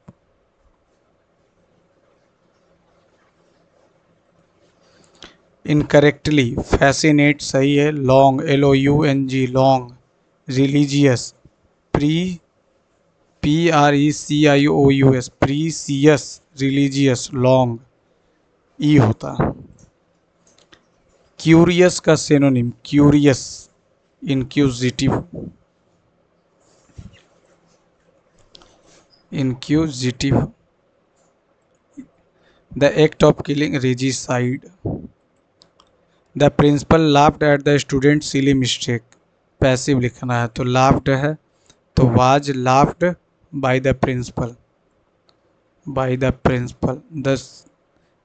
Incorrectly, fascinate सही है। long, LOUNG, long. Religious, PRECIOUS, precious, religious, long, ई होता। Curious का synonym, curious, inquisitive, inquisitive. The act of killing, regicide. The principal laughed at the student silly mistake, passive लिखना है, तो laughed है तो was laughed by the principal, by the principal. The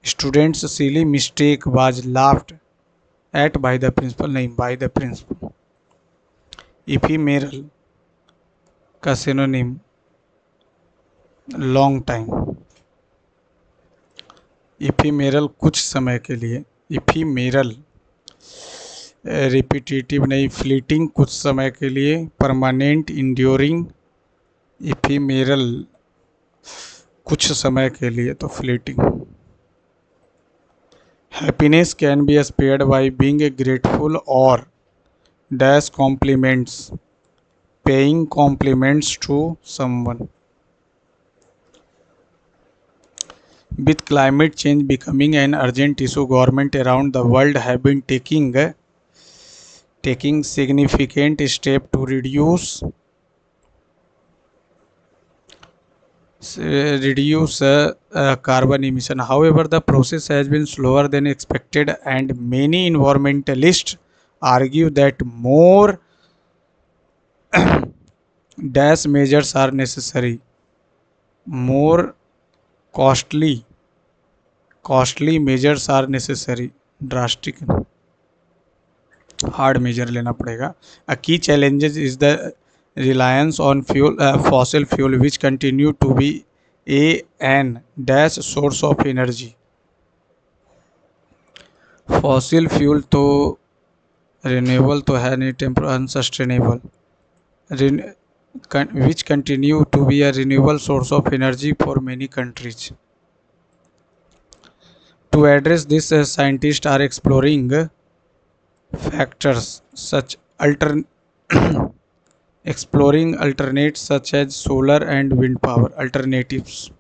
students silly mistake was laughed at by the principal, नहीं, by the principal. Ephemeral का synonym, long time. इफीमेरल, कुछ समय के लिए। इफीमेरल, रिपीटेटिव नहीं, फ्लीटिंग, कुछ समय के लिए। Permanent, enduring. इफीमेरल, कुछ समय के लिए, तो fleeting. Happiness can be spared by being grateful और dash compliments, paying compliments to someone. With climate change becoming an urgent issue, government around the world have been taking significant steps to reduce reduce carbon emission. However, the process has been slower than expected, and many environmentalists argue that more dash measures are necessary. More costly measures are necessary. Drastic hard measure लेना पड़ेगा. A key challenge is the reliance on fossil fuel, which continue to be an dash source of energy. Fossil fuel तो renewable तो है नहीं, unsustainable, which continue to be a renewable source of energy for many countries. To address this, scientists are exploring factors such exploring alternatives such as solar and wind power alternatives.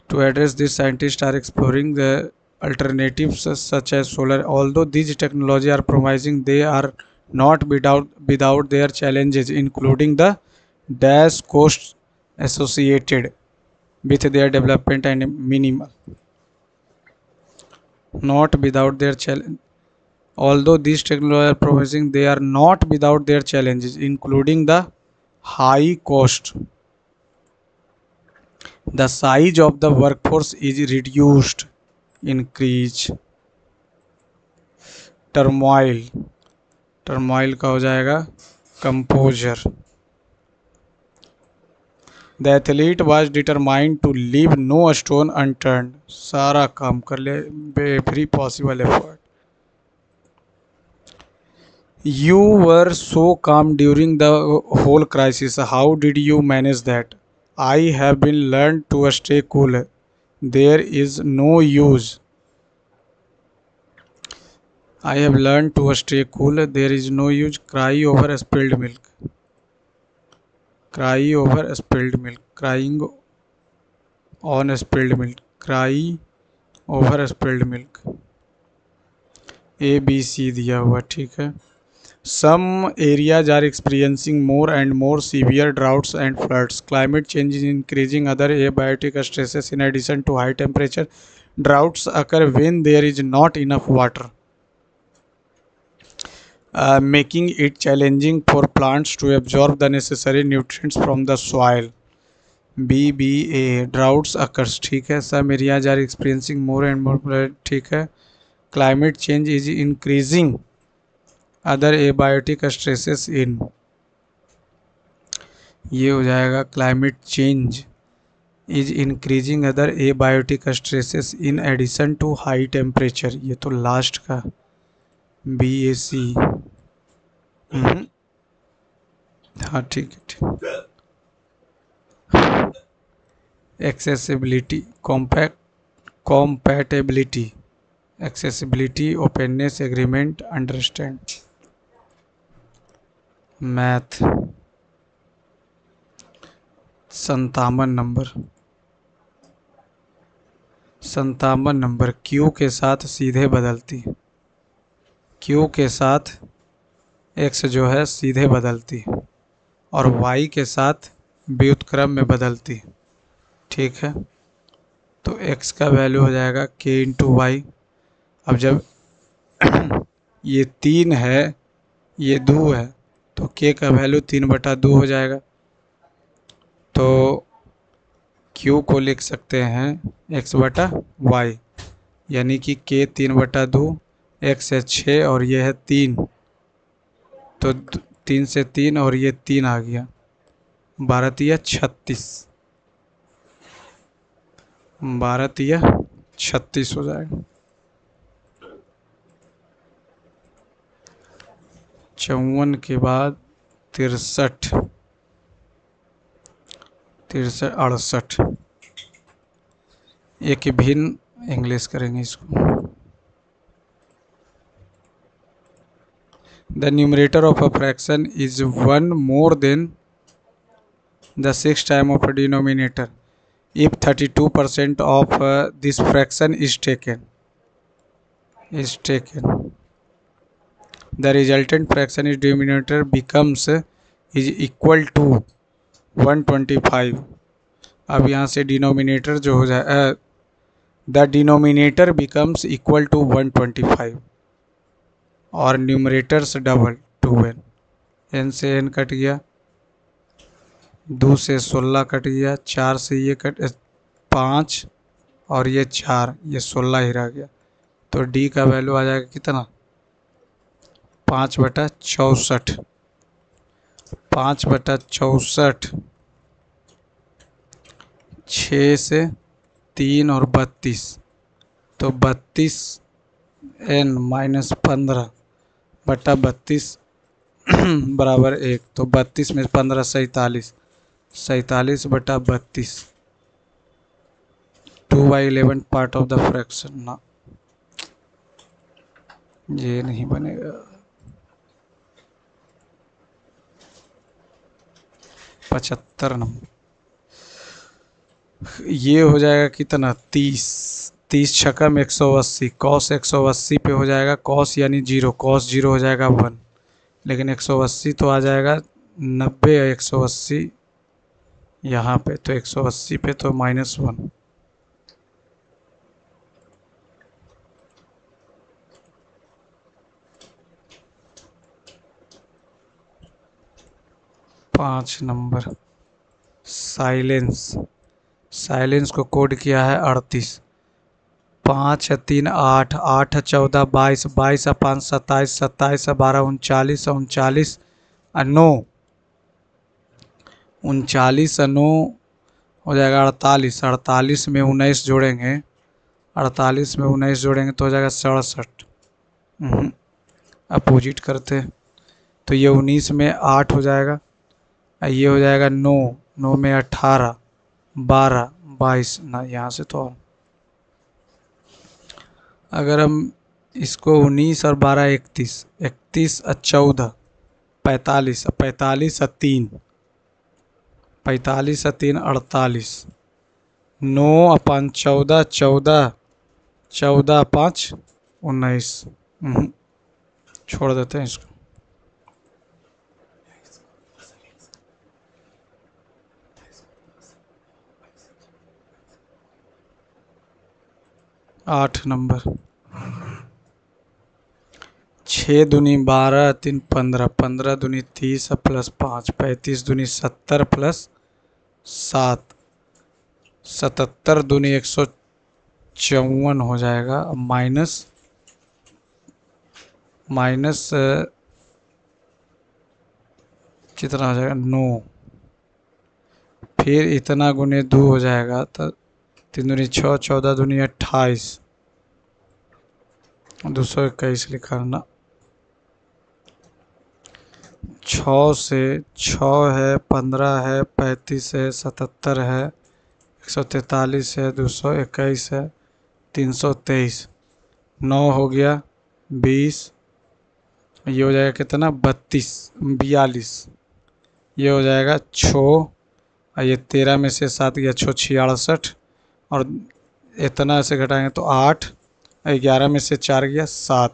To address this, scientists are exploring the alternatives such as solar. Although these technologies are promising, they are not without their challenges, including the dash costs associated with their development and minimal. Not without their challenge. Although these technologies are promising, they are not without their challenges, including the high cost. The size of the workforce is reduced. Increase. Turmoil का हो जाएगा composure. The athlete was determined to leave no stone unturned. सारा काम कर ले, every possible effort. You were so calm during the whole crisis. How did you manage that? I have been learned to stay cool. There is no use. I have learned to stay cool. There is no use. Cry over spilled milk. Cry over spilled milk. Crying on spilled milk. Cry over spilled milk. ABC दिया हुआ, ठीक है. Some areas are experiencing more and more severe droughts and floods. Climate change is increasing other abiotic stresses in addition to high temperature. Droughts occur when there is not enough water, making it challenging for plants to absorb the necessary nutrients from the soil. BBA droughts occurs, ठीक है. Some areas are experiencing more and more flood, ठीक है. Climate change is increasing other abiotic stresses in. ये हो जाएगा climate change is increasing other abiotic stresses in addition to high temperature. ये तो last का BAC. हाँ ठीक है, ठीक. Accessibility, compatibility, accessibility, openness, agreement, understand. Math. 57 number Q के साथ सीधे बदलती. Q के साथ X जो है सीधे बदलती और Y के साथ व्युत्क्रम में बदलती, ठीक है. तो X का वैल्यू हो जाएगा K इंटू वाई. अब जब ये 3 है, ये 2 है, तो K का वैल्यू 3/2 हो जाएगा. तो Q को लिख सकते हैं X/Y, यानी कि K 3/2, X है 6 और ये है 3, तो 3 से 3 और ये 3 आ गया. 12 36, 36 हो जाएगा. 54 के बाद 63, 68. एक भिन्न इंग्लिश करेंगे इसको. The numerator of a fraction is 1 more than the 6 time of a denominator if 32% of this fraction is taken. The resultant fraction is denominator becomes is equal to 125। अब यहाँ से डिनोमिनेटर जो हो जाए, the denominator becomes equal to 125 और numerators double 2n। n से n cut गया, 2 से 16 कट गया, 4 से ये कट 5 और ये 4, ये 16 ही रह गया। तो d का वैल्यू आ जाएगा कितना, 5/64। 5/64, 6 से 3 और 32, तो 32n-15/32 बराबर 1। तो 32 में 15 47, 47/32, 2/11 पार्ट ऑफ द फ्रैक्शन ना, ये नहीं बनेगा। 75 नंबर। ये हो जाएगा कितना, 30। 30 छक्का में 180, कॉस 180 पे हो जाएगा, कॉस यानी 0, कॉस 0 हो जाएगा 1, लेकिन 180 तो आ जाएगा 90 या 180 यहाँ पे, तो 180 पे तो -1। पाँच नंबर, साइलेंस। साइलेंस को कोड किया है 38। 5 3 8, 8 14 22, 22 5 27, 27 12 39, 39 9, 39 9 हो जाएगा 48। 48 में 19 जोड़ेंगे, 48 में 19 जोड़ेंगे तो हो जाएगा 67। अपोजिट करते, तो ये 19 में 8 हो जाएगा, ये हो जाएगा 9, 9 में 18, 12, 22 ना, यहाँ से तो अगर हम इसको 19 और 12 31, 31 और 14 45, 45 और 3, 45 और 3 48, 9/14 14, 14/5 19। छोड़ देते हैं इसको। आठ नंबर, 6 दूनी 12, 3 15, 15 दूनी 30 प्लस 5, 35 दूनी 70 प्लस 7, 77 दूनी 154 हो जाएगा, माइनस कितना हो जाएगा 9, फिर इतना गुने 2 हो जाएगा, तो 3 दूनी 6, 14 दूनी 28, 221 लिखा ना। 6 से 6 है, 15 है, 35 है, 77 है, 143 है, 221 है, 323, 9 हो गया 20, ये हो जाएगा कितना 32 42, ये हो जाएगा 6, और ये 13 में से 7 गया 6 66, और इतना से घटाएंगे तो 8, 11 में से 4 गया 7,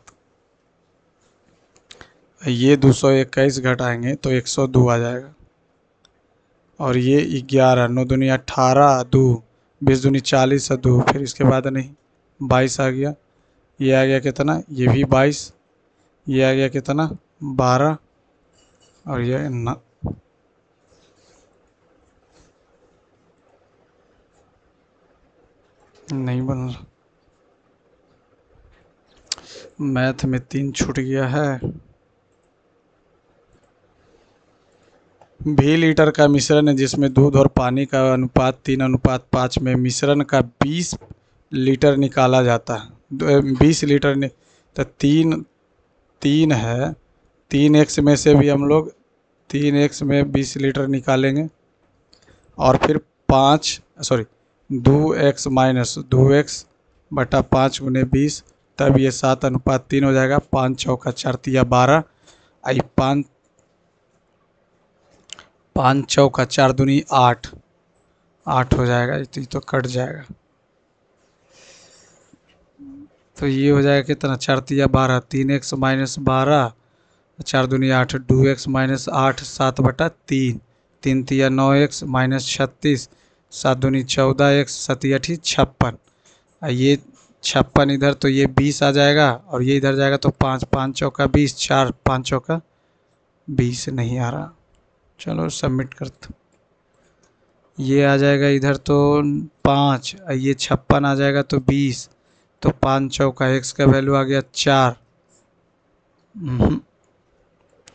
ये 221 घटाएंगे तो 102 आ जाएगा, और ये 11, 9 दूनी 18, 2 20 दूनी 40 और 2, फिर इसके बाद नहीं 22 आ गया, ये आ गया कितना, ये भी 22, ये आ गया कितना 12, और ये नहीं बन रहा। मैथ में 3 छूट गया है। भी लीटर का मिश्रण है जिसमें दूध और पानी का अनुपात 3:5 में मिश्रण का 20 लीटर निकाला जाता है, 20 लीटर तो 3 है, 3x में से भी हम लोग 3x में 20 लीटर निकालेंगे, और फिर 2x माइनस 2x/5 × 20, तब ये 7:3 हो जाएगा। 5 चौका 4 तिया 12, आई 5 चौका 4 दूनी 8, 8 हो जाएगा, तो कट जाएगा, तो ये हो जाएगा कितना 4 तिया 12, 3x - 12 4 दूनी 8, 2x माइनस 8 7/3, 3 तिया 9x माइनस 36, 7 दूनी 14x, 7 8 56। ये 56 इधर तो ये 20 आ जाएगा और ये इधर जाएगा तो 5 5 चौका 20, 4 5 चौका 20 नहीं आ रहा। चलो सबमिट करते। ये आ जाएगा इधर तो 5, ये 56 आ जाएगा तो 20, तो 5 चौका x का वैल्यू आ गया 4।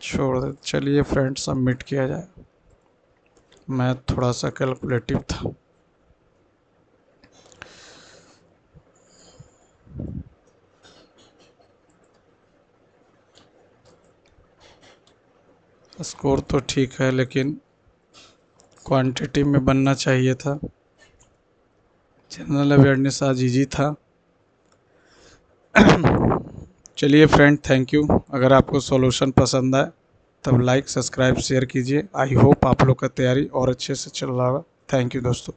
छोड़ दे। चलिए फ्रेंड सबमिट किया जाए। मैं थोड़ा सा कैलकुलेटिव था। स्कोर तो ठीक है लेकिन क्वांटिटी में बनना चाहिए था। जनरल अवेयरनेस आज इजी था। चलिए फ्रेंड, थैंक यू। अगर आपको सॉल्यूशन पसंद आए तब लाइक सब्सक्राइब शेयर कीजिए। आई होप आप लोग का तैयारी और अच्छे से चल रहा होगा। थैंक यू दोस्तों।